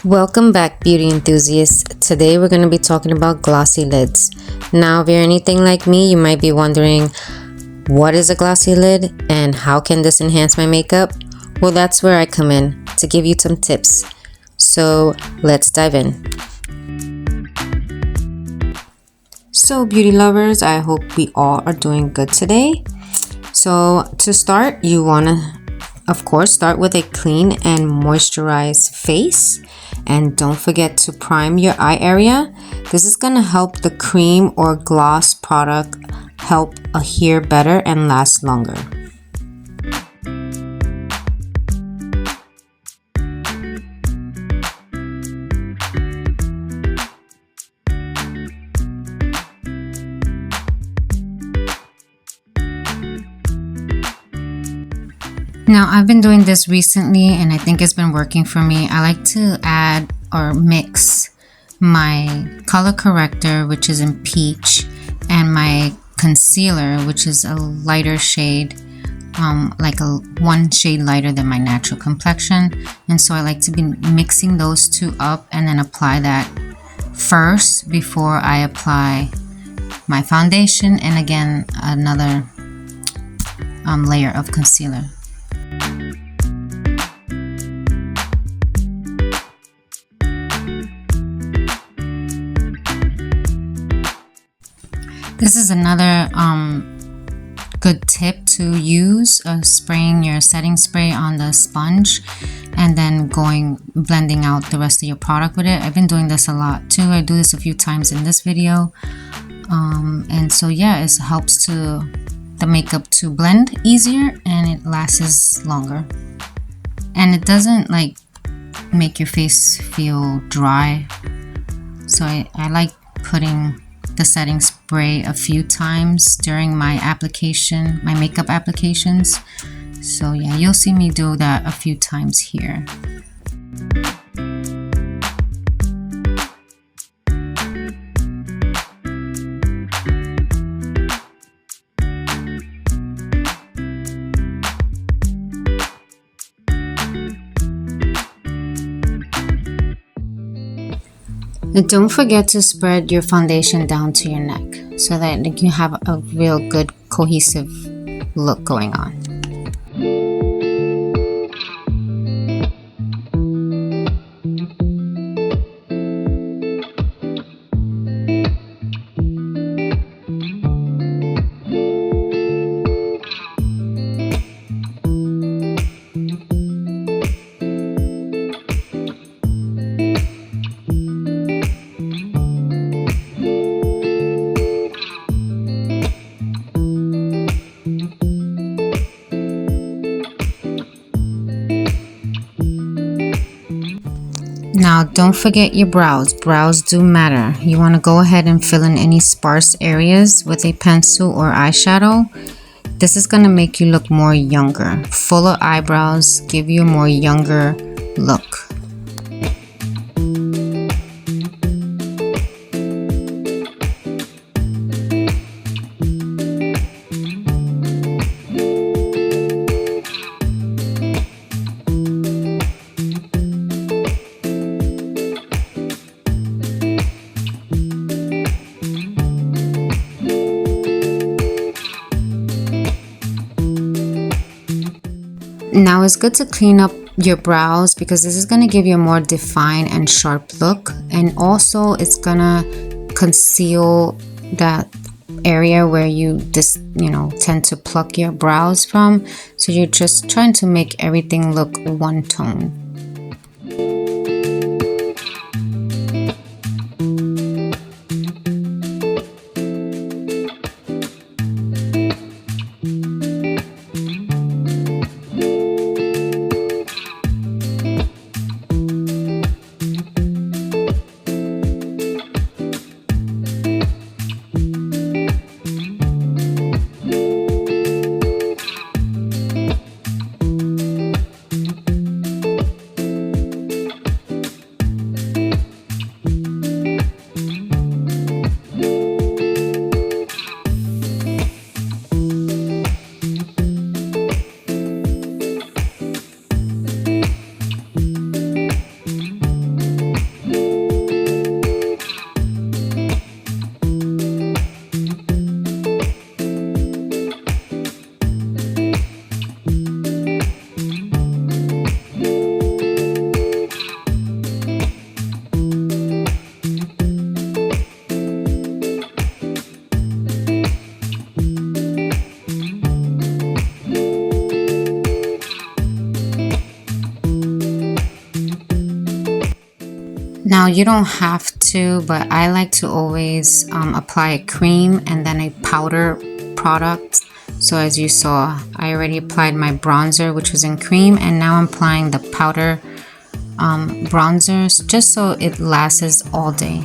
Welcome back, beauty enthusiasts. Today we're going to be talking about glossy lids. Now, if you're anything like me, you might be wondering, what is a glossy lid and how can this enhance my makeup? Well, that's where I come in to give you some tips. So let's dive in. So beauty lovers, I hope we all are doing good today. So to start, you want to of course start with a clean and moisturized face, and don't forget to prime your eye area. This is going to help the cream or gloss product help adhere better and last longer. Now, I've been doing this recently and I think it's been working for me. I like to add or mix my color corrector, which is in peach, and my concealer, which is a lighter shade, like a one shade lighter than my natural complexion. And so I like to be mixing those two up and then apply that first before I apply my foundation and again another layer of concealer. This is another good tip to use, spraying your setting spray on the sponge and then blending out the rest of your product with it. I've been doing this a lot too. I do this a few times in this video. And so yeah, it helps the makeup to blend easier and it lasts longer. And it doesn't like make your face feel dry. So I like putting the setting spray a few times during my makeup applications. So yeah, you'll see me do that a few times here. And don't forget to spread your foundation down to your neck so that you have a real good cohesive look going on. Now, don't forget your brows. Brows do matter. You want to go ahead and fill in any sparse areas with a pencil or eyeshadow. This is going to make you look more younger. Fuller eyebrows give you a more younger look. Now it's good to clean up your brows because this is going to give you a more defined and sharp look, and also it's going to conceal that area where you just tend to pluck your brows from. So you're just trying to make everything look one tone. Now you don't have to, but I like to always apply a cream and then a powder product. So as you saw, I already applied my bronzer, which was in cream, and now I'm applying the powder bronzers just so it lasts all day.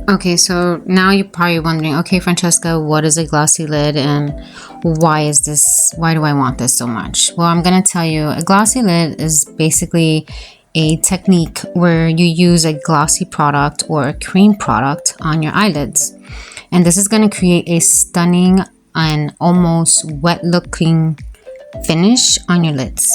Okay, so now you're probably wondering, okay, Francesca, what is a glossy lid and why do I want this so much? Well, I'm going to tell you, a glossy lid is basically a technique where you use a glossy product or a cream product on your eyelids. And this is going to create a stunning and almost wet looking finish on your lids.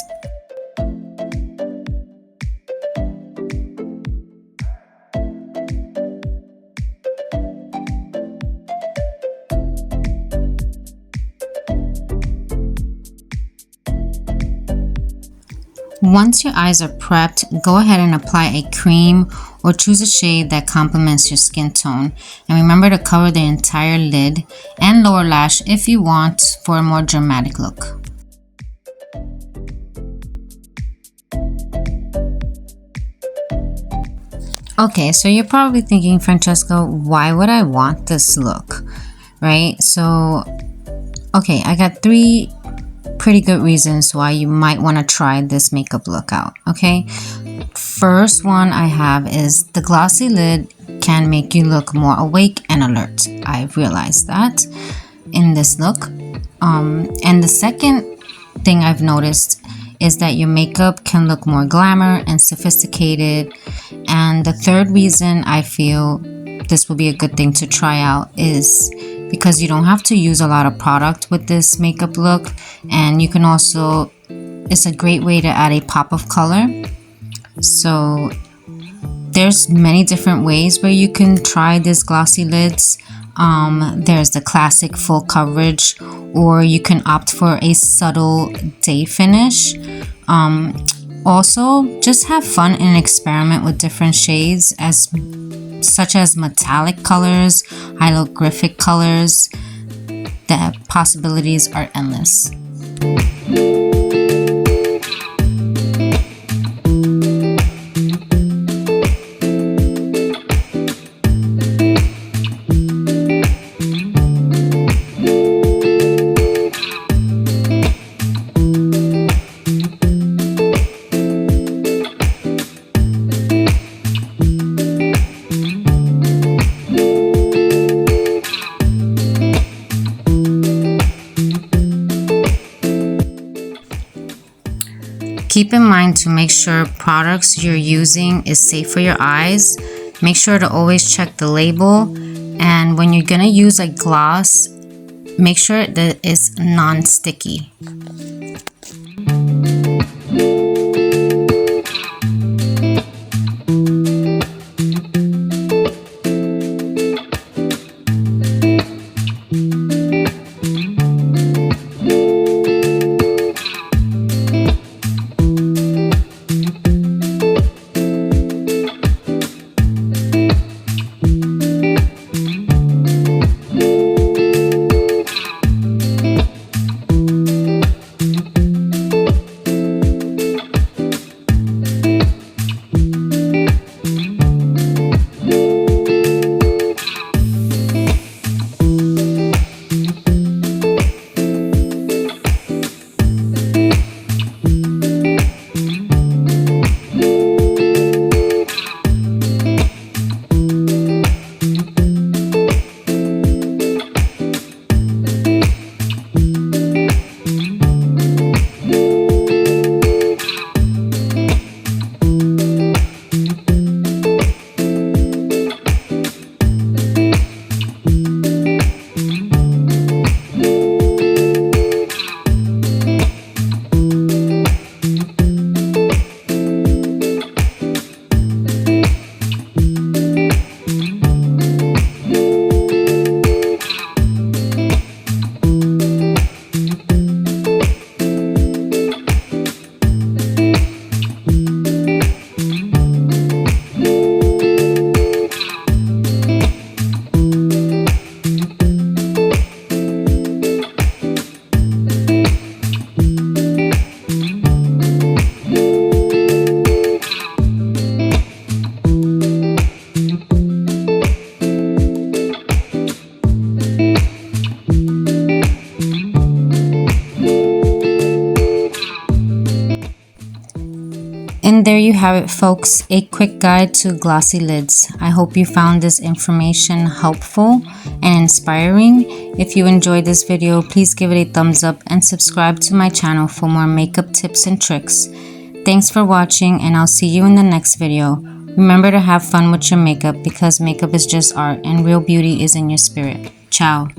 Once your eyes are prepped, go ahead and apply a cream or choose a shade that complements your skin tone. And remember to cover the entire lid and lower lash if you want for a more dramatic look. Okay, so you're probably thinking, Francesca, why would I want this look? Right? So, okay, I got 3 pretty good reasons why you might want to try this makeup look out. Okay, first one I have is the glossy lid can make you look more awake and alert. I've realized that in this look. And the second thing I've noticed is that your makeup can look more glamour and sophisticated. And the third reason I feel this will be a good thing to try out is because you don't have to use a lot of product with this makeup look, and you can also, it's a great way to add a pop of color. So there's many different ways where you can try this glossy lids. There's the classic full coverage, or you can opt for a subtle day finish. Also, just have fun and experiment with different shades such as metallic colors, hieroglyphic colors. The possibilities are endless. Keep in mind to make sure products you're using is safe for your eyes. Make sure to always check the label, and when you're gonna use a gloss, make sure that it's non-sticky. there you have it, folks, a quick guide to glossy lids. I hope you found this information helpful and inspiring. If you enjoyed this video, please give it a thumbs up and subscribe to my channel for more makeup tips and tricks. Thanks for watching, and I'll see you in the next video. Remember to have fun with your makeup, because makeup is just art and real beauty is in your spirit. Ciao.